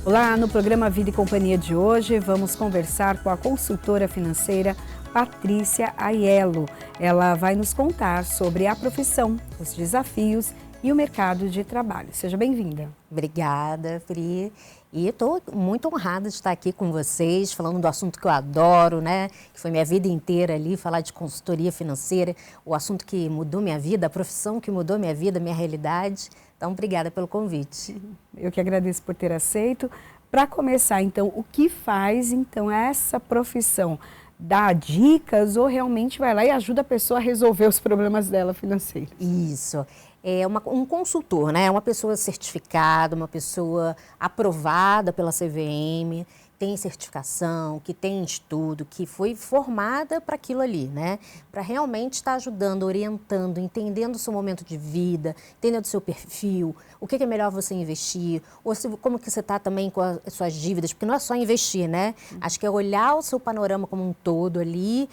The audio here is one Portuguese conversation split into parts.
Olá, no programa Vida e Companhia de hoje vamos conversar com a consultora financeira Patrícia Aiello. Ela vai nos contar sobre a profissão, os desafios e o mercado de trabalho. Seja bem-vinda. Obrigada, Pri. E estou muito honrada de estar aqui com vocês, falando do assunto que eu adoro, né? Que foi minha vida inteira ali, falar de consultoria financeira, o assunto que mudou minha vida, a profissão que mudou minha vida, minha realidade. Então, obrigada pelo convite. Eu que agradeço por ter aceito. Para começar, então, o que faz, então, essa profissão? Dá dicas ou realmente vai lá e ajuda a pessoa a resolver os problemas dela financeiros? Isso. É um consultor, né? Uma pessoa certificada, uma pessoa aprovada pela CVM, tem certificação, que tem estudo, que foi formada para aquilo ali, né? Para realmente estar ajudando, orientando, entendendo o seu momento de vida, entendendo o seu perfil, o que é melhor você investir, ou como que você está também com as suas dívidas, porque não é só investir, né? Acho que é olhar o seu panorama como um todo ali,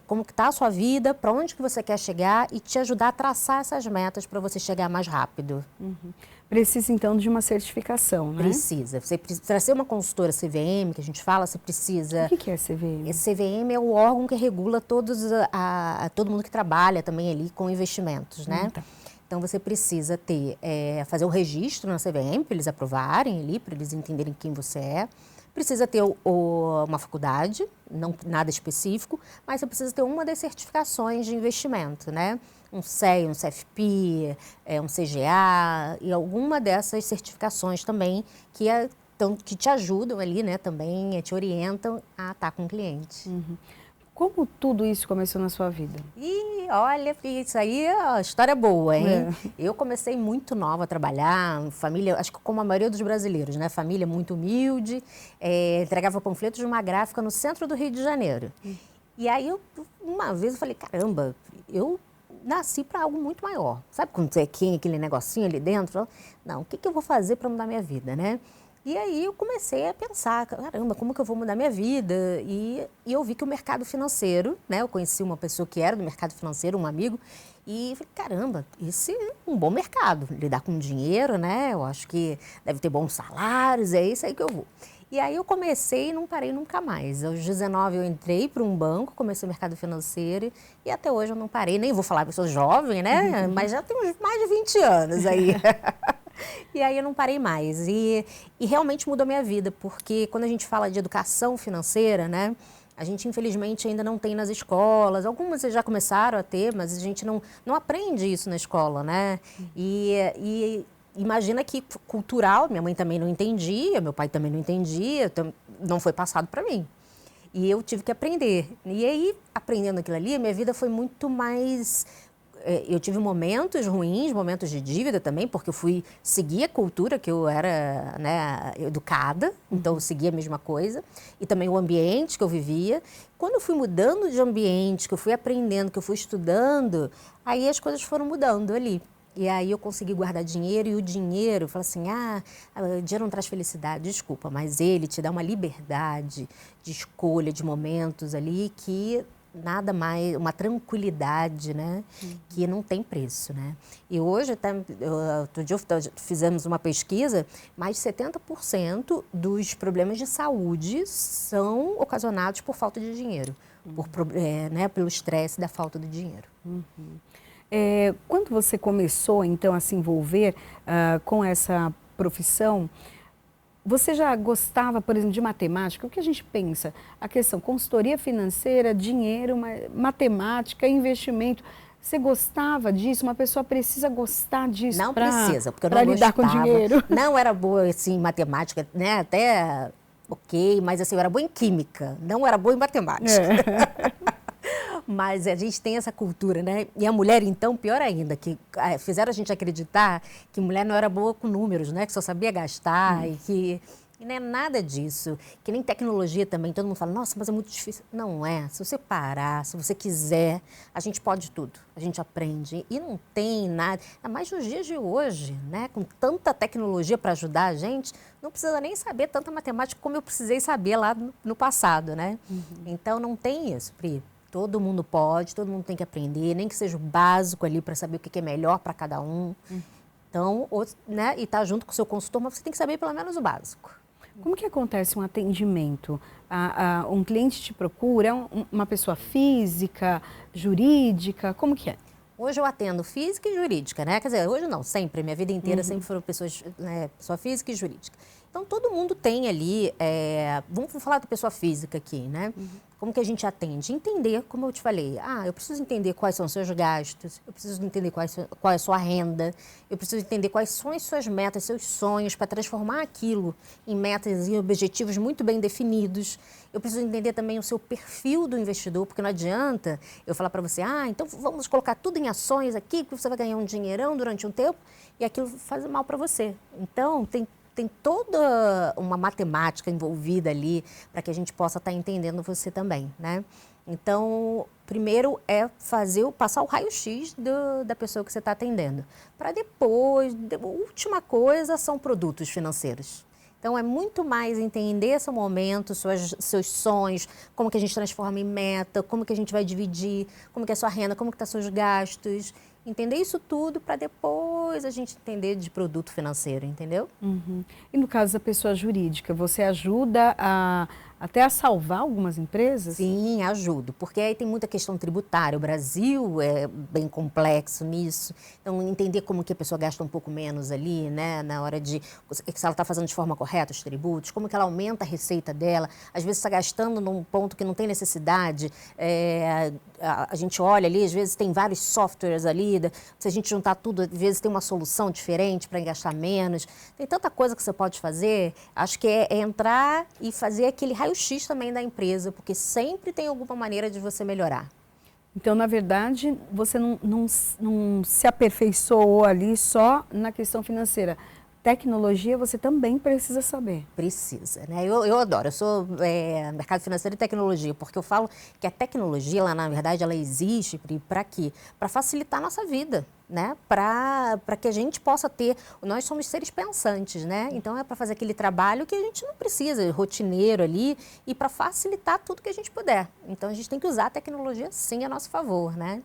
como que está a sua vida, para onde que você quer chegar e te ajudar a traçar essas metas para você chegar mais rápido. Precisa, então, de uma certificação, né? Precisa. Para ser uma consultora CVM, que a gente fala, você precisa... O que é CVM? CVM é o órgão que regula todo mundo que trabalha também ali com investimentos, né? Tá. Então, você precisa fazer o registro na CVM, para eles aprovarem ali, para eles entenderem quem você é. Precisa ter uma faculdade, não nada específico, mas você precisa ter uma das certificações de investimento, né? Um CEI, um CFP, um CGA e alguma dessas certificações também que te ajudam ali, né? Também te orientam a estar com o cliente. Como tudo isso começou na sua vida? E olha, isso aí é história boa, hein? Eu comecei muito nova a trabalhar, família, acho que como a maioria dos brasileiros, né? Família muito humilde, entregava panfletos de uma gráfica no centro do Rio de Janeiro. E aí, uma vez eu falei, caramba, eu nasci para algo muito maior. Sabe quando você tem aquele negocinho ali dentro? Não, o que eu vou fazer para mudar minha vida, né? E aí eu comecei a pensar, caramba, como que eu vou mudar minha vida? E eu vi que o mercado financeiro, né? Eu conheci uma pessoa que era do mercado financeiro, um amigo, e falei, caramba, esse é um bom mercado, lidar com dinheiro, né? Eu acho que deve ter bons salários, é isso aí que eu vou. E aí eu comecei e não parei nunca mais. Aos 19 eu entrei para um banco, comecei o mercado financeiro e até hoje eu não parei. Nem vou falar que eu sou jovem, né? Mas já tenho mais de 20 anos aí. E aí eu não parei mais. E realmente mudou minha vida, porque quando a gente fala de educação financeira, né? A gente, infelizmente, ainda não tem nas escolas. Algumas já começaram a ter, mas a gente não aprende isso na escola, né? Imagina que cultural, minha mãe também não entendia, meu pai também não entendia, não foi passado para mim. E eu tive que aprender. E aí, aprendendo aquilo ali, minha vida foi muito mais... Eu tive momentos ruins, momentos de dívida também, porque eu fui seguir a cultura que eu era, né, educada, então eu seguia a mesma coisa, e também o ambiente que eu vivia. Quando eu fui mudando de ambiente, que eu fui aprendendo, que eu fui estudando, aí as coisas foram mudando ali. E aí eu consegui guardar dinheiro e o dinheiro, eu falo assim, o dinheiro não traz felicidade, desculpa, mas ele te dá uma liberdade de escolha, de momentos ali que nada mais, uma tranquilidade, né, que não tem preço, né. E hoje, outro dia fizemos uma pesquisa, mais de 70% dos problemas de saúde são ocasionados por falta de dinheiro, pelo estresse da falta de dinheiro. Quando você começou, então, a se envolver com essa profissão, você já gostava, por exemplo, de matemática? O que a gente pensa? A questão consultoria financeira, dinheiro, matemática, investimento. Você gostava disso? Uma pessoa precisa gostar disso não precisa, porque eu não para lidar com dinheiro? Não era boa assim, em matemática, né? Até ok, mas assim, eu era boa em química, não era boa em matemática. Mas a gente tem essa cultura, né? E a mulher, então, pior ainda, que fizeram a gente acreditar que mulher não era boa com números, né? Que só sabia gastar e não é nada disso. Que nem tecnologia também, todo mundo fala, nossa, mas é muito difícil. Não é. Se você parar, se você quiser, a gente pode tudo. A gente aprende. E não tem nada. Ainda mais nos dias de hoje, né? Com tanta tecnologia para ajudar a gente, não precisa nem saber tanta matemática como eu precisei saber lá no passado, né? Então, não tem isso, Pri. Todo mundo pode, todo mundo tem que aprender, nem que seja o básico ali para saber o que é melhor para cada um. Então, né, e estar junto com o seu consultor, mas você tem que saber pelo menos o básico. Como que acontece um atendimento? Um cliente te procura, uma pessoa física, jurídica, como que é? Hoje eu atendo física e jurídica, né? Quer dizer, hoje não, sempre, minha vida inteira sempre foram pessoas, né, pessoa física e jurídica. Então, todo mundo tem ali, vamos falar da pessoa física aqui, né? Como que a gente atende? Entender, como eu te falei, eu preciso entender quais são os seus gastos, eu preciso entender qual é a sua renda, eu preciso entender quais são as suas metas, seus sonhos, para transformar aquilo em metas e objetivos muito bem definidos. Eu preciso entender também o seu perfil do investidor, porque não adianta eu falar para você, então vamos colocar tudo em ações aqui, que você vai ganhar um dinheirão durante um tempo, e aquilo faz mal para você. Então, tem toda uma matemática envolvida ali para que a gente possa estar entendendo você também, né? Então, primeiro é passar o raio-x da pessoa que você está atendendo. Para depois, a última coisa são produtos financeiros. Então, é muito mais entender esse momento, seus sonhos, como que a gente transforma em meta, como que a gente vai dividir, como que é a sua renda, como que estão seus gastos. Entender isso tudo para depois a gente entender de produto financeiro, entendeu? E no caso da pessoa jurídica, você ajuda até a salvar algumas empresas? Sim, ajudo, porque aí tem muita questão tributária. O Brasil é bem complexo nisso. Então, entender como que a pessoa gasta um pouco menos ali, né? Na hora se ela está fazendo de forma correta os tributos, como que ela aumenta a receita dela. Às vezes está gastando num ponto que não tem necessidade. A gente olha ali, às vezes tem vários softwares ali. Se a gente juntar tudo, às vezes tem uma solução diferente para gastar menos. Tem tanta coisa que você pode fazer. Acho que é entrar e fazer aquele raio-x também da empresa, porque sempre tem alguma maneira de você melhorar. Então, na verdade, você não se aperfeiçoou ali só na questão financeira. Tecnologia você também precisa saber. Precisa, né? Eu adoro, eu sou mercado financeiro e tecnologia, porque eu falo que a tecnologia, ela, na verdade, ela existe para quê? Para facilitar a nossa vida, né? Para que a gente possa nós somos seres pensantes, né? Então é para fazer aquele trabalho que a gente não precisa, rotineiro ali, e para facilitar tudo que a gente puder. Então a gente tem que usar a tecnologia sim a nosso favor, né?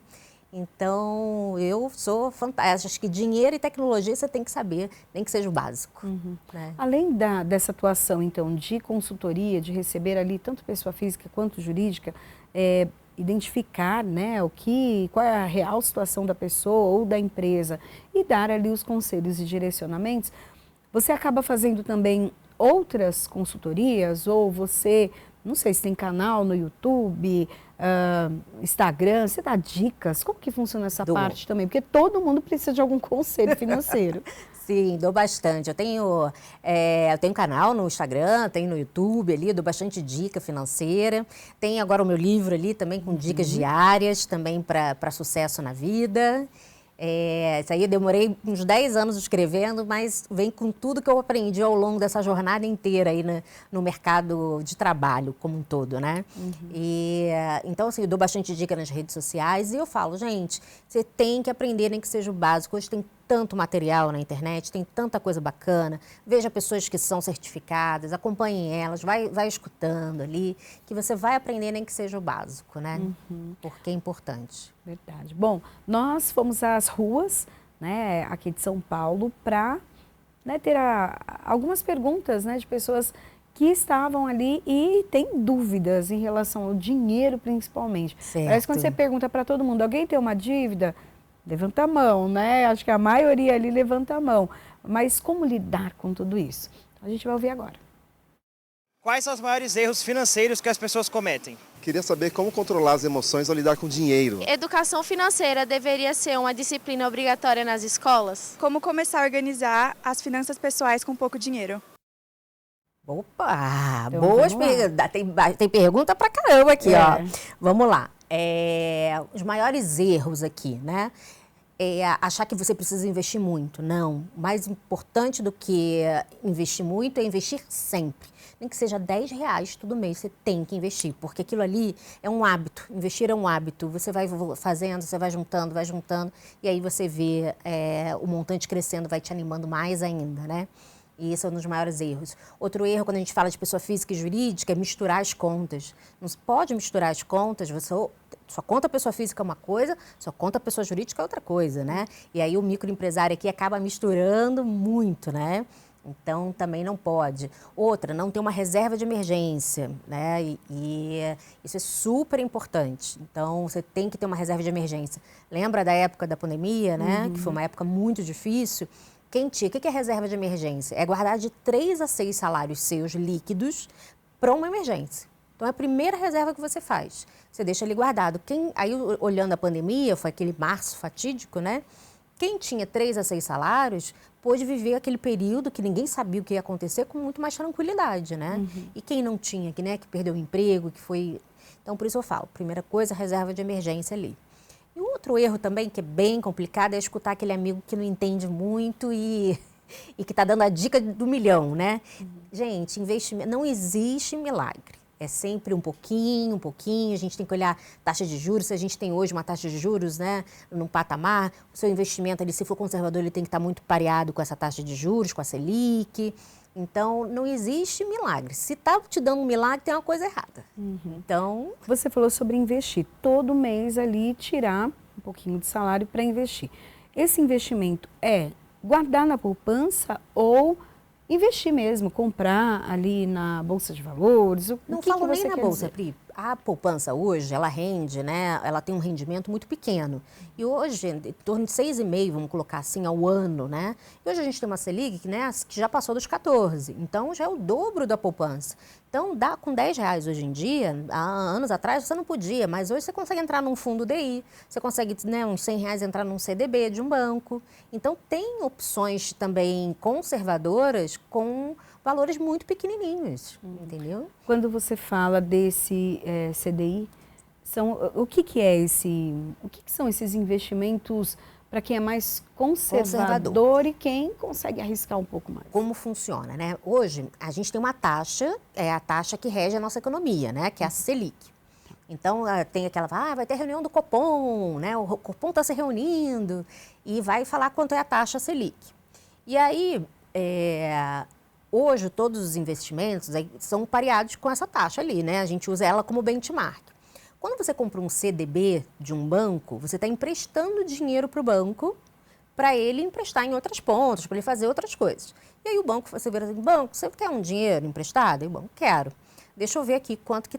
Então, eu sou fantástica. Acho que dinheiro e tecnologia você tem que saber, nem que seja o básico. Né? Além dessa atuação, então, de consultoria, de receber ali tanto pessoa física quanto jurídica, identificar, né, qual é a real situação da pessoa ou da empresa e dar ali os conselhos e direcionamentos, você acaba fazendo também outras consultorias ou você, não sei se tem canal no YouTube, Instagram, você dá dicas? Como que funciona essa parte também? Porque todo mundo precisa de algum conselho financeiro. Sim, dou bastante. Eu tenho canal no Instagram, tenho no YouTube ali, dou bastante dica financeira. Tem agora o meu livro ali também com dicas diárias também para sucesso na vida. Isso aí eu demorei uns 10 anos escrevendo, mas vem com tudo que eu aprendi ao longo dessa jornada inteira aí no mercado de trabalho como um todo, né? Então, assim, eu dou bastante dica nas redes sociais e eu falo, gente, você tem que aprender, nem que seja o básico. Hoje tem tanto material na internet, tem tanta coisa bacana. Veja pessoas que são certificadas, acompanhe elas, vai escutando ali, que você vai aprender, nem que seja o básico, né? Porque é importante. Verdade. Bom, nós fomos às ruas, né, aqui de São Paulo, para ter algumas perguntas, né, de pessoas que estavam ali e têm dúvidas em relação ao dinheiro, principalmente. Certo. Parece que quando você pergunta para todo mundo, alguém tem uma dívida? Levanta a mão, né? Acho que a maioria ali levanta a mão. Mas como lidar com tudo isso? A gente vai ouvir agora. Quais são os maiores erros financeiros que as pessoas cometem? Queria saber como controlar as emoções ao lidar com dinheiro. Educação financeira deveria ser uma disciplina obrigatória nas escolas? Como começar a organizar as finanças pessoais com pouco dinheiro? Opa, Então, boas perguntas. Tem pergunta pra caramba aqui, ó. Vamos lá. Os maiores erros aqui, né? Achar que você precisa investir muito. Não. Mais importante do que investir muito é investir sempre. Nem que seja R$10 todo mês, você tem que investir, porque aquilo ali é um hábito. Investir é um hábito. Você vai fazendo, você vai juntando, e aí você vê o montante crescendo, vai te animando mais ainda, né? E esse é um dos maiores erros. Outro erro, quando a gente fala de pessoa física e jurídica, é misturar as contas. Não se pode misturar as contas, sua conta pessoa física é uma coisa, sua conta pessoa jurídica é outra coisa, né? E aí o microempresário aqui acaba misturando muito, né? Então, também não pode. Outra, não ter uma reserva de emergência, né? E isso é super importante. Então, você tem que ter uma reserva de emergência. Lembra da época da pandemia, né? Que foi uma época muito difícil. Quem tinha? O que é reserva de emergência? É guardar de 3 a 6 salários seus líquidos para uma emergência. Então, é a primeira reserva que você faz. Você deixa ali guardado. Aí, olhando a pandemia, foi aquele março fatídico, né? Quem tinha 3 a 6 salários pôde viver aquele período que ninguém sabia o que ia acontecer com muito mais tranquilidade, né? E quem não tinha, que perdeu o emprego, que foi... Então, por isso eu falo, primeira coisa, reserva de emergência ali. E o outro erro também, que é bem complicado, é escutar aquele amigo que não entende muito e que está dando a dica do milhão, né? Gente, investimento, não existe milagre. É sempre um pouquinho, a gente tem que olhar taxa de juros, se a gente tem hoje uma taxa de juros, né, num patamar, o seu investimento ali, se for conservador, ele tem que estar muito pareado com essa taxa de juros, com a Selic. Então, não existe milagre. Se está te dando um milagre, tem uma coisa errada. Então... Você falou sobre investir. Todo mês ali tirar um pouquinho de salário para investir. Esse investimento é guardar na poupança ou investir mesmo, comprar ali na Bolsa de Valores? Não falo nem na Bolsa, Pri. A poupança hoje, ela rende, né? Ela tem um rendimento muito pequeno. E hoje, em torno de 6,5%, vamos colocar assim, ao ano, né? E hoje a gente tem uma Selic, que já passou dos 14%. Então, já é o dobro da poupança. Então, dá com R$10 hoje em dia, há anos atrás você não podia, mas hoje você consegue entrar num fundo DI, você consegue, né, uns R$100 entrar num CDB de um banco. Então, tem opções também conservadoras com valores muito pequenininhos, entendeu? Quando você fala desse CDI, o que é o que são esses investimentos para quem é mais conservador e quem consegue arriscar um pouco mais? Como funciona, né? Hoje, a gente tem uma taxa, é a taxa que rege a nossa economia, né? Que é a Selic. Então, tem aquela, vai ter reunião do Copom, né? O Copom está se reunindo e vai falar quanto é a taxa Selic. E aí, hoje, todos os investimentos são pareados com essa taxa ali, né? A gente usa ela como benchmark. Quando você compra um CDB de um banco, você está emprestando dinheiro para o banco para ele emprestar em outras pontas, para ele fazer outras coisas. E aí o banco, você vira assim, banco, você quer um dinheiro emprestado? E o banco, quero. Deixa eu ver aqui quanto que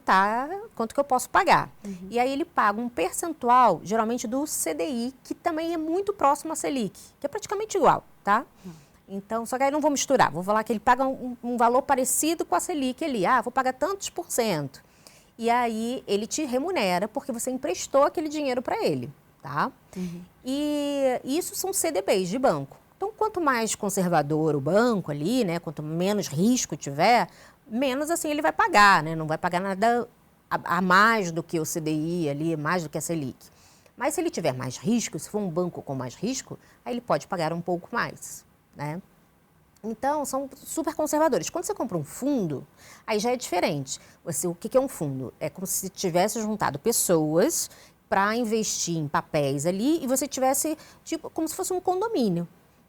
eu posso pagar. E aí ele paga um percentual, geralmente do CDI, que também é muito próximo à Selic, que é praticamente igual, tá? Então, só que aí não vou misturar, vou falar que ele paga um valor parecido com a Selic ali. Vou pagar tantos %. E aí ele te remunera porque você emprestou aquele dinheiro para ele, tá? E isso são CDBs de banco. Então, quanto mais conservador o banco ali, né, quanto menos risco tiver, menos assim ele vai pagar, né? Não vai pagar nada a mais do que o CDI ali, mais do que a Selic. Mas se ele tiver mais risco, se for um banco com mais risco, aí ele pode pagar um pouco mais, né? Então, são super conservadores. Quando você compra um fundo, aí já é diferente. O que é um fundo? É como se tivesse juntado pessoas para investir em papéis ali e você tivesse, tipo, como se fosse um condomínio.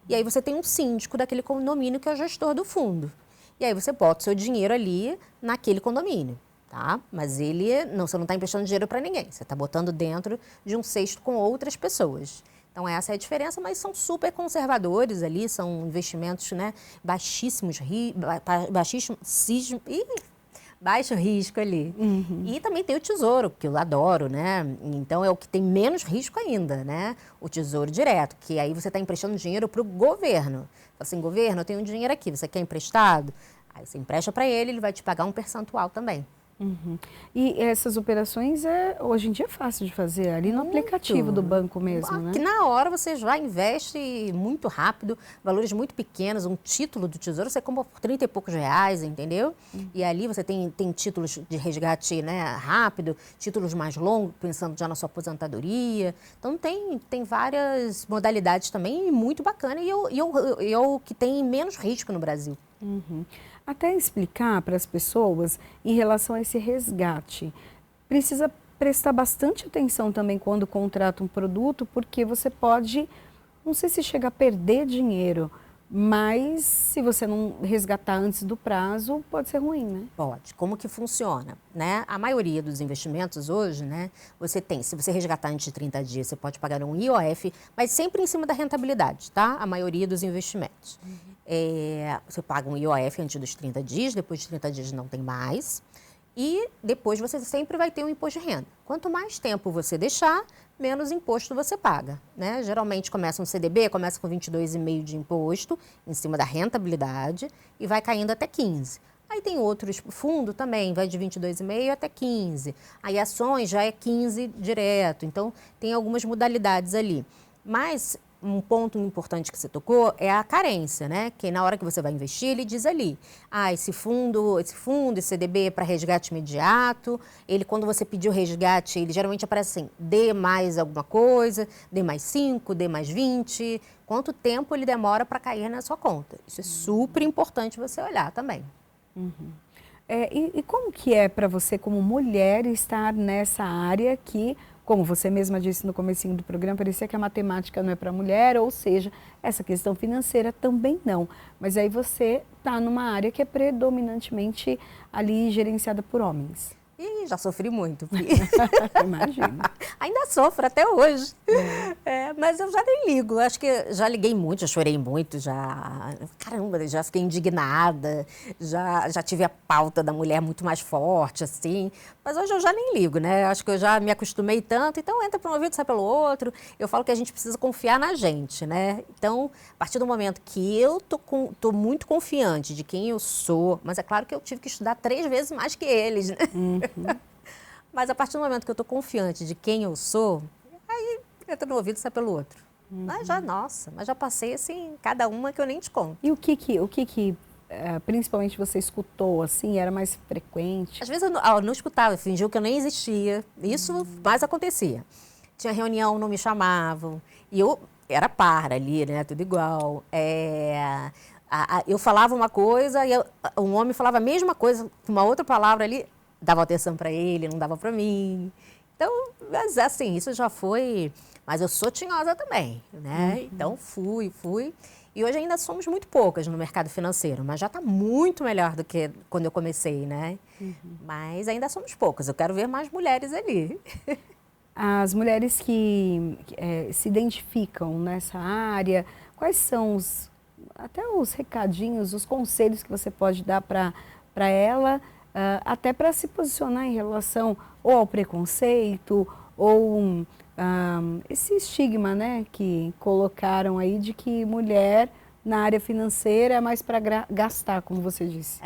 E aí você tem um síndico daquele condomínio que é o gestor do fundo. E aí você bota o seu dinheiro ali naquele condomínio, tá? Mas você não está emprestando dinheiro para ninguém. Você está botando dentro de um cesto com outras pessoas. Então, essa é a diferença, mas são super conservadores ali, são investimentos, né, baixo risco ali. E também tem o Tesouro, que eu adoro, né? Então, é o que tem menos risco ainda, né? O Tesouro Direto, que aí você está emprestando dinheiro para o governo. Fala assim, governo, eu tenho dinheiro aqui, você quer emprestado? Aí você empresta para ele vai te pagar um percentual também. E essas operações, hoje em dia é fácil de fazer, ali no aplicativo do banco mesmo, né? Que na hora você já investe muito rápido, valores muito pequenos, um título do Tesouro você compra por 30 e poucos reais, entendeu? E ali você tem títulos de resgate, né, rápido, títulos mais longos, pensando já na sua aposentadoria. Então tem várias modalidades também, muito bacana, e é o que tem menos risco no Brasil. Até explicar para as pessoas em relação a esse resgate. Precisa prestar bastante atenção também quando contrata um produto, porque você pode, não sei se chega a perder dinheiro, mas se você não resgatar antes do prazo, pode ser ruim, né? Pode. Como que funciona, né? A maioria dos investimentos hoje, né, se você resgatar antes de 30 dias, você pode pagar um IOF, mas sempre em cima da rentabilidade, tá? A maioria dos investimentos. Você paga um IOF antes dos 30 dias, depois de 30 dias não tem mais. E depois você sempre vai ter um imposto de renda. Quanto mais tempo você deixar, menos imposto você paga, né? Geralmente começa um CDB, começa com 22,5% de imposto em cima da rentabilidade e vai caindo até 15%. Aí tem outros, fundo também, vai de 22,5% até 15%. Aí ações já é 15% direto. Então, tem algumas modalidades ali. Mas um ponto importante que você tocou é a carência, né? Que na hora que você vai investir, ele diz ali, esse CDB é para resgate imediato, ele quando você pedir o resgate, ele geralmente aparece assim, dê mais alguma coisa, dê mais 5, dê mais 20, quanto tempo ele demora para cair na sua conta. Isso é super importante você olhar também. E como que é para você, como mulher, estar nessa área que, como você mesma disse no comecinho do programa, parecia que a matemática não é para mulher, ou seja, essa questão financeira também não. Mas aí você está numa área que é predominantemente ali gerenciada por homens. E já sofri muito. Imagino. Ainda sofro até hoje. Mas eu já nem ligo. Acho que já liguei muito, já chorei muito, caramba, já fiquei indignada, já tive a pauta da mulher muito mais forte, assim. Mas hoje eu já nem ligo, né? Acho que eu já me acostumei tanto, então entra por um ouvido, sai pelo outro. Eu falo que a gente precisa confiar na gente, né? Então, a partir do momento que eu tô muito confiante de quem eu sou, mas é claro que eu tive que estudar 3 vezes mais que eles, né? Mas a partir do momento que eu estou confiante de quem eu sou, aí entra no ouvido e sai pelo outro. Mas já passei assim, cada uma que eu nem te conto. E o que principalmente você escutou, assim, era mais frequente? Às vezes eu não escutava, eu fingiu que eu nem existia. Isso mais acontecia. Tinha reunião, não me chamavam. E eu era par ali, né? Tudo igual. Eu falava uma coisa e um homem falava a mesma coisa com uma outra palavra ali, dava atenção para ele, não dava para mim. Então, mas, assim, isso já foi... Mas eu sou tinhosa também, né? Então, fui. E hoje ainda somos muito poucas no mercado financeiro, mas já está muito melhor do que quando eu comecei, né? Mas ainda somos poucas. Eu quero ver mais mulheres ali. As mulheres que se identificam nessa área, quais são até os recadinhos, os conselhos que você pode dar para ela, até para se posicionar em relação ou ao preconceito ou esse estigma, né, que colocaram aí de que mulher na área financeira é mais para gastar, como você disse.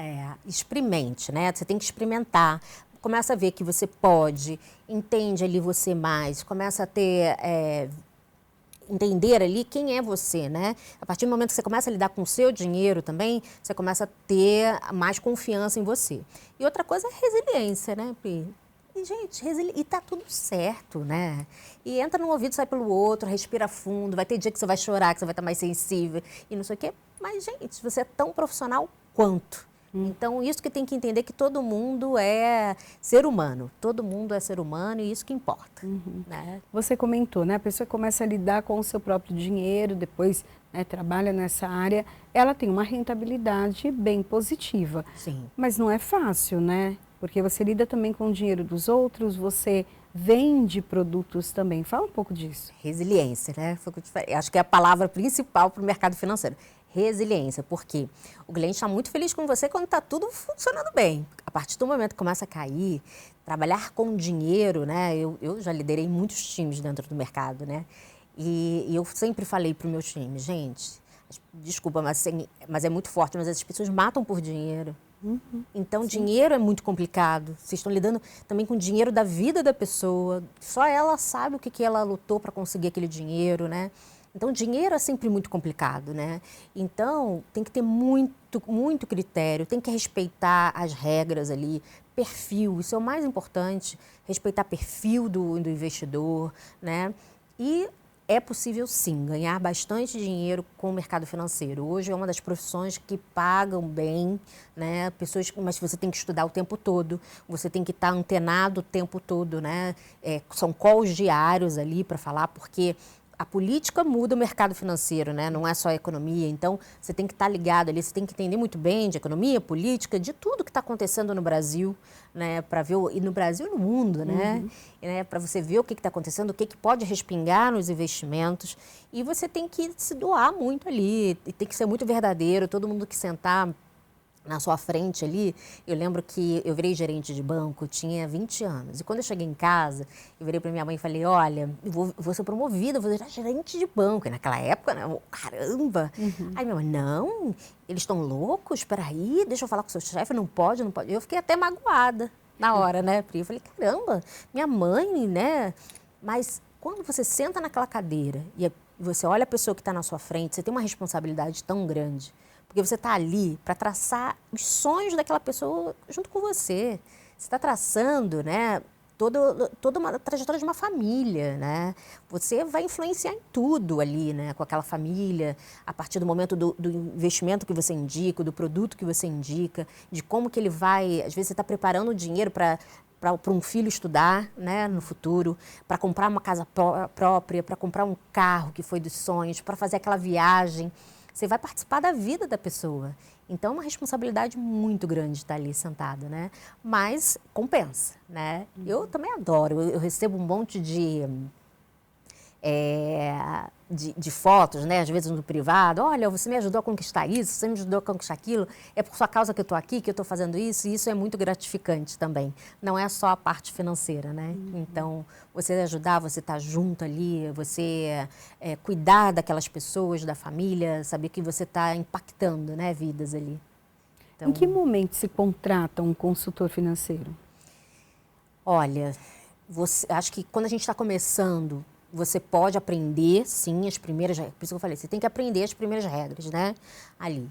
Experimente, né? Você tem que experimentar. Começa a ver que você pode, entende ali você mais, começa a ter... entender ali quem é você, né? A partir do momento que você começa a lidar com o seu dinheiro também, você começa a ter mais confiança em você. E outra coisa é resiliência, né, Pri? E, gente, e tá tudo certo, né? E entra num ouvido, sai pelo outro, respira fundo, vai ter dia que você vai chorar, que você vai estar mais sensível e não sei o quê. Mas, gente, você é tão profissional quanto. Então, isso que tem que entender que todo mundo é ser humano. Todo mundo é ser humano e isso que importa. Né? Você comentou, né? A pessoa começa a lidar com o seu próprio dinheiro, depois trabalha nessa área, ela tem uma rentabilidade bem positiva. Sim. Mas não é fácil, né? Porque você lida também com o dinheiro dos outros, você vende produtos também. Fala um pouco disso. Resiliência, né? Acho que é a palavra principal para o mercado financeiro. Resiliência, porque o cliente está muito feliz com você quando está tudo funcionando bem. A partir do momento que começa a cair, trabalhar com dinheiro, né? Eu já liderei muitos times dentro do mercado, né? E eu sempre falei para o meu time, gente, desculpa, mas é muito forte, mas as pessoas matam por dinheiro. Então, dinheiro é muito complicado. Vocês estão lidando também com o dinheiro da vida da pessoa. Só ela sabe o que ela lutou para conseguir aquele dinheiro, né? Então, dinheiro é sempre muito complicado, né? Então, tem que ter muito critério, tem que respeitar as regras ali, perfil, isso é o mais importante, respeitar perfil do investidor, né? E é possível, sim, ganhar bastante dinheiro com o mercado financeiro. Hoje é uma das profissões que pagam bem, né? Mas você tem que estudar o tempo todo, você tem que estar antenado o tempo todo, né? São calls diários ali para falar, porque a política muda o mercado financeiro, né? Não é só a economia. Então, você tem que estar ligado ali, você tem que entender muito bem de economia, política, de tudo que está acontecendo no Brasil, né? Para ver, e no Brasil e no mundo, né? Para você ver o que está acontecendo, o que pode respingar nos investimentos. E você tem que se doar muito ali, e tem que ser muito verdadeiro, todo mundo que sentar na sua frente ali. Eu lembro que eu virei gerente de banco, tinha 20 anos. E quando eu cheguei em casa, eu virei para minha mãe e falei, olha, eu vou ser promovida, vou virar gerente de banco. E naquela época, né, caramba. Aí minha mãe, não, eles estão loucos, espera aí, deixa eu falar com o seu chefe, não pode, não pode. Eu fiquei até magoada na hora, né, Pri? Eu falei, caramba, minha mãe, né? Mas quando você senta naquela cadeira e você olha a pessoa que está na sua frente, você tem uma responsabilidade tão grande. Porque você está ali para traçar os sonhos daquela pessoa junto com você. Você está traçando, né, toda uma trajetória de uma família, né? Você vai influenciar em tudo ali, né, com aquela família, a partir do momento do investimento que você indica, do produto que você indica, de como que ele vai... Às vezes você está preparando o dinheiro para um filho estudar, né, no futuro, para comprar uma casa própria, para comprar um carro que foi dos sonhos, para fazer aquela viagem. Você vai participar da vida da pessoa. Então, é uma responsabilidade muito grande estar ali sentado, né? Mas compensa, né? Eu também adoro. Eu recebo um monte de fotos, né? Às vezes no privado. Olha, você me ajudou a conquistar isso, você me ajudou a conquistar aquilo. É por sua causa que eu estou aqui, que eu estou fazendo isso. E isso é muito gratificante também. Não é só a parte financeira, né? Então, você ajudar, você estar junto ali, você cuidar daquelas pessoas, da família, saber que você está impactando, né, vidas ali. Então, em que momento se contrata um consultor financeiro? Olha, acho que quando a gente está começando... Você pode aprender, sim, as primeiras regras. Por isso que eu falei, você tem que aprender as primeiras regras, né? Ali.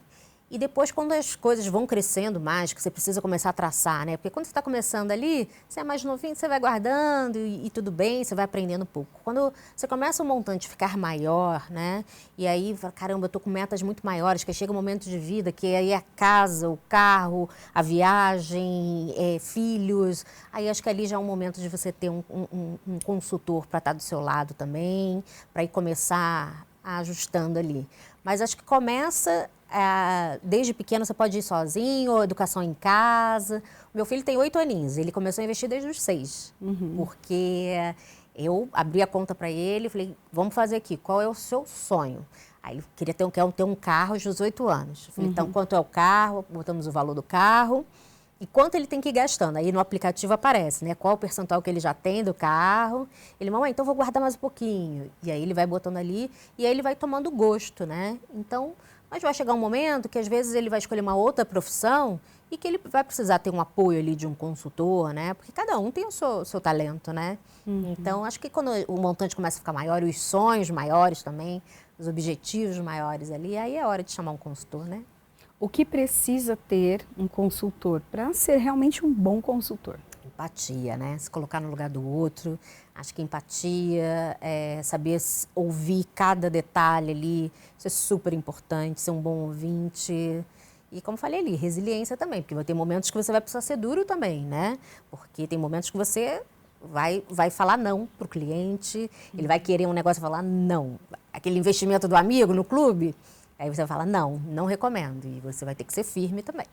E depois, quando as coisas vão crescendo mais, que você precisa começar a traçar, né? Porque quando você está começando ali, você é mais novinho, você vai guardando e tudo bem, você vai aprendendo um pouco. Quando você começa o montante ficar maior, né? E aí, caramba, eu estou com metas muito maiores, que chega um momento de vida, que aí a casa, o carro, a viagem, filhos. Aí acho que ali já é um momento de você ter um consultor para estar do seu lado também, para ir começar ajustando ali. Mas acho que começa... desde pequeno você pode ir sozinho, educação em casa. O meu filho tem 8 aninhos, ele começou a investir desde os 6. Porque eu abri a conta para ele e falei, vamos fazer aqui, qual é o seu sonho? Aí ele queria ter um carro aos 18 anos. Eu falei, então quanto é o carro? Botamos o valor do carro e quanto ele tem que ir gastando. Aí no aplicativo aparece, né? Qual o percentual que ele já tem do carro. Ele, mamãe, então vou guardar mais um pouquinho. E aí ele vai botando ali e aí ele vai tomando gosto, né? Então... Mas vai chegar um momento que, às vezes, ele vai escolher uma outra profissão e que ele vai precisar ter um apoio ali de um consultor, né? Porque cada um tem o seu talento, né? Então, acho que quando o montante começa a ficar maior, e os sonhos maiores também, os objetivos maiores ali, aí é hora de chamar um consultor, né? O que precisa ter um consultor para ser realmente um bom consultor? Empatia, né? Se colocar no lugar do outro. Acho que empatia, saber ouvir cada detalhe ali, isso é super importante, ser um bom ouvinte. E como falei ali, resiliência também, porque vai ter momentos que você vai precisar ser duro também, né? Porque tem momentos que você vai falar não para o cliente, ele vai querer um negócio e falar não. Aquele investimento do amigo no clube, aí você vai falar não recomendo. E você vai ter que ser firme também.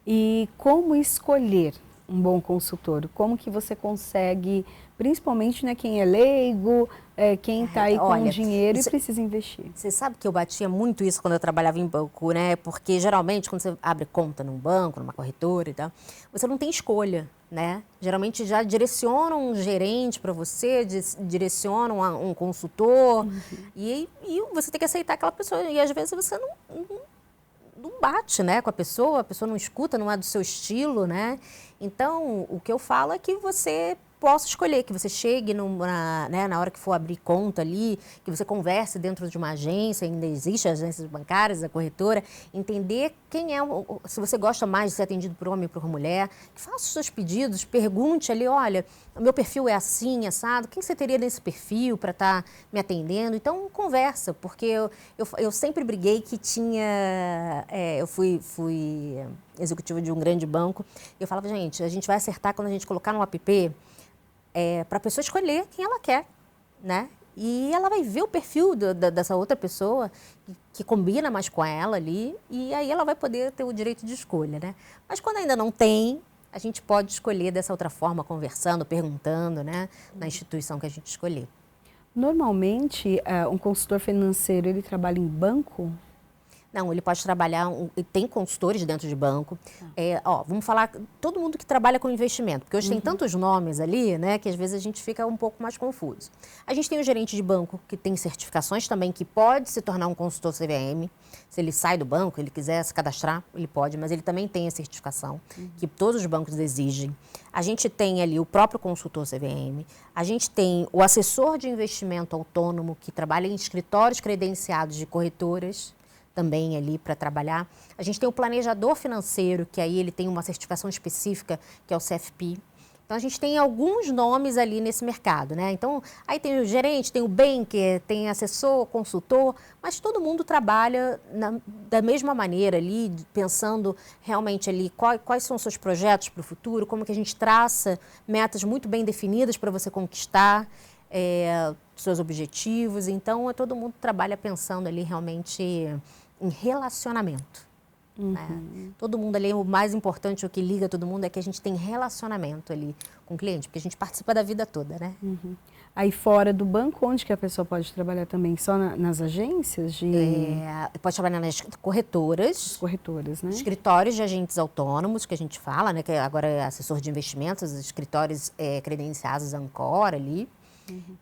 E como escolher um bom consultor? Como que você consegue, principalmente, né, quem é leigo, quem está aí com dinheiro e precisa investir? Você sabe que eu batia muito isso quando eu trabalhava em banco, né? Porque geralmente quando você abre conta num banco, numa corretora e tal, você não tem escolha, né? Geralmente já direcionam um gerente para você, direcionam um consultor e você tem que aceitar aquela pessoa. E às vezes você não bate, né, com a pessoa não escuta, não é do seu estilo, né? Então, o que eu falo é que você possa escolher, que você chegue na hora que for abrir conta ali, que você converse dentro de uma agência, ainda existe agências bancárias, a corretora, entender quem é, se você gosta mais de ser atendido por homem ou por mulher, que faça os seus pedidos, pergunte ali, olha, o meu perfil é assim, assado, quem você teria nesse perfil para estar me atendendo? Então, conversa, porque eu sempre briguei que eu fui executiva de um grande banco, e eu falava, gente, a gente vai acertar quando a gente colocar no app, para a pessoa escolher quem ela quer, né? E ela vai ver o perfil dessa outra pessoa que combina mais com ela ali, e aí ela vai poder ter o direito de escolha, né? Mas quando ainda não tem, a gente pode escolher dessa outra forma, conversando, perguntando, né? Na instituição que a gente escolher. Normalmente, um consultor financeiro, ele trabalha em banco? Não, ele pode trabalhar, tem consultores dentro de banco. Vamos falar, todo mundo que trabalha com investimento, porque hoje tem tantos nomes ali, né, que às vezes a gente fica um pouco mais confuso. A gente tem o gerente de banco, que tem certificações também, que pode se tornar um consultor CVM. Se ele sai do banco, ele quiser se cadastrar, ele pode, mas ele também tem a certificação, que todos os bancos exigem. A gente tem ali o próprio consultor CVM, a gente tem o assessor de investimento autônomo, que trabalha em escritórios credenciados de corretoras, também ali para trabalhar. A gente tem o planejador financeiro, que aí ele tem uma certificação específica, que é o CFP. Então, a gente tem alguns nomes ali nesse mercado, né? Então, aí tem o gerente, tem o banker, tem assessor, consultor, mas todo mundo trabalha da mesma maneira ali, pensando realmente ali quais são os seus projetos para o futuro, como que a gente traça metas muito bem definidas para você conquistar seus objetivos. Então, todo mundo trabalha pensando ali realmente em relacionamento. Né? Todo mundo ali, o mais importante, o que liga todo mundo é que a gente tem relacionamento ali com o cliente, porque a gente participa da vida toda, né? Aí fora do banco, onde que a pessoa pode trabalhar também? Só nas agências de... Pode trabalhar nas corretoras. Corretoras, né? Escritórios de agentes autônomos, que a gente fala, né? Que agora é assessor de investimentos, escritórios credenciados Ancora ali.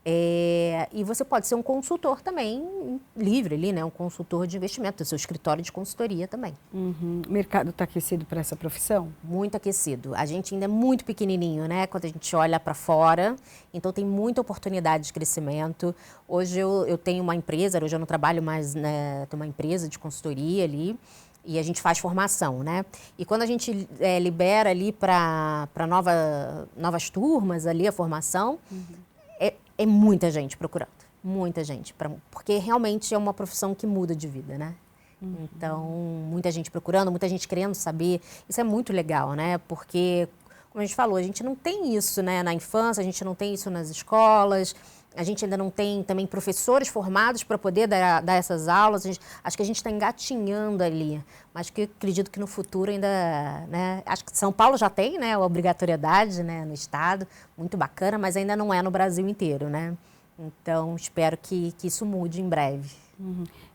E você pode ser um consultor também, livre ali, né? Um consultor de investimento, seu escritório de consultoria também. O mercado está aquecido para essa profissão? Muito aquecido. A gente ainda é muito pequenininho, né? Quando a gente olha para fora, então tem muita oportunidade de crescimento. Hoje eu tenho uma empresa, hoje eu não trabalho mais, né? Tenho uma empresa de consultoria ali. E a gente faz formação, né? E quando a gente libera ali para novas turmas ali a formação, é muita gente procurando, muita gente, porque realmente é uma profissão que muda de vida, né? Então, muita gente procurando, muita gente querendo saber, isso é muito legal, né? Porque, como a gente falou, a gente não tem isso, né, na infância, a gente não tem isso nas escolas, a gente ainda não tem também professores formados para poder dar essas aulas, acho que a gente está engatinhando ali, mas que eu acredito que no futuro ainda, né, acho que São Paulo já tem, né, a obrigatoriedade, né, no estado, muito bacana, mas ainda não é no Brasil inteiro, né? Então, espero que isso mude em breve.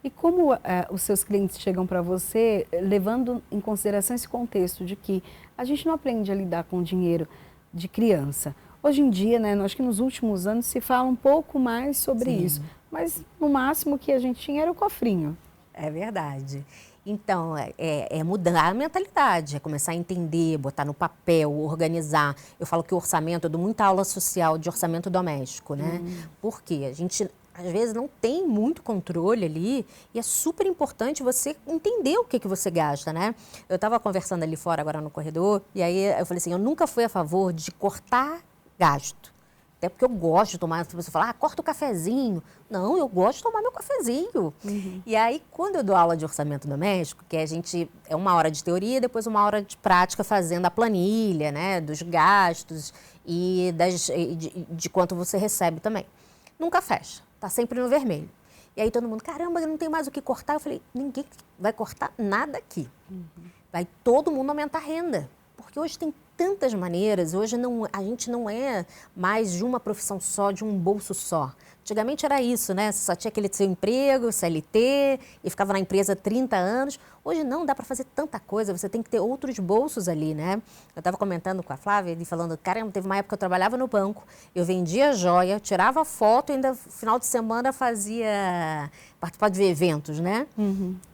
E como os seus clientes chegam para você, levando em consideração esse contexto de que a gente não aprende a lidar com dinheiro de criança? Hoje em dia, né, acho que nos últimos anos se fala um pouco mais sobre isso, mas no máximo que a gente tinha era o cofrinho. É verdade. Então, é mudar a mentalidade, é começar a entender, botar no papel, organizar. Eu falo que o orçamento, eu dou muita aula social de orçamento doméstico, né? Porque a gente, às vezes, não tem muito controle ali e é super importante você entender o que você gasta, né? Eu estava conversando ali fora, agora no corredor, e aí eu falei assim, eu nunca fui a favor de cortar gasto. Até porque eu gosto de tomar, você fala, corta o cafezinho. Não, eu gosto de tomar meu cafezinho. E aí, quando eu dou aula de orçamento doméstico, que é 1 hora de teoria, depois 1 hora de prática fazendo a planilha, né, dos gastos e de quanto você recebe também. Nunca fecha, tá sempre no vermelho. E aí todo mundo, caramba, não tem mais o que cortar. Eu falei, ninguém vai cortar nada aqui. Vai todo mundo aumentar a renda. Porque hoje tem tantas maneiras, hoje a gente não é mais de uma profissão só, de um bolso só. Antigamente era isso, né? Você só tinha aquele seu emprego, CLT, e ficava na empresa 30 anos. Hoje não, dá para fazer tanta coisa, você tem que ter outros bolsos ali, né? Eu estava comentando com a Flávia, ele falando, caramba, teve uma época que eu trabalhava no banco, eu vendia joia, tirava foto e ainda no final de semana participar de eventos, né?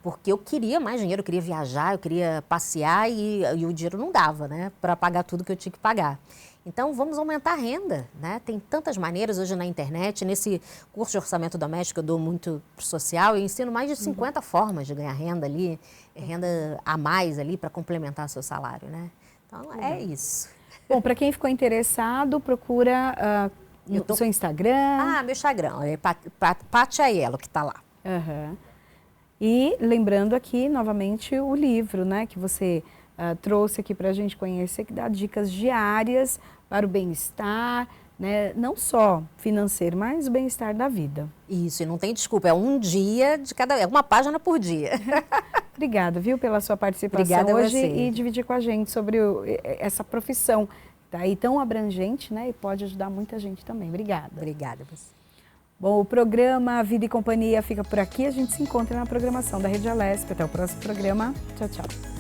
Porque eu queria mais dinheiro, eu queria viajar, eu queria passear e o dinheiro não dava, né? Para pagar tudo que eu tinha que pagar. Então, vamos aumentar a renda, né? Tem tantas maneiras hoje na internet. Nesse curso de orçamento doméstico, eu dou muito pro social. Eu ensino mais de 50 formas de ganhar renda ali, renda a mais ali para complementar seu salário, né? Então, é isso. Bom, para quem ficou interessado, procura o seu Instagram. Meu Instagram, é Paty Aiello, que está lá. E lembrando aqui, novamente, o livro, né, que você trouxe aqui para a gente conhecer, que dá dicas diárias para o bem-estar, né? Não só financeiro, mas o bem-estar da vida. Isso, e não tem desculpa, é um dia de cada, é uma página por dia. Obrigada, viu, pela sua participação Obrigada a hoje você. e dividir com a gente sobre essa profissão tá aí tão abrangente, né? E pode ajudar muita gente também. Obrigada. Obrigada a você. Bom, o programa Vida e Companhia fica por aqui. A gente se encontra na programação da Rede Alesp. Até o próximo programa. Tchau, tchau.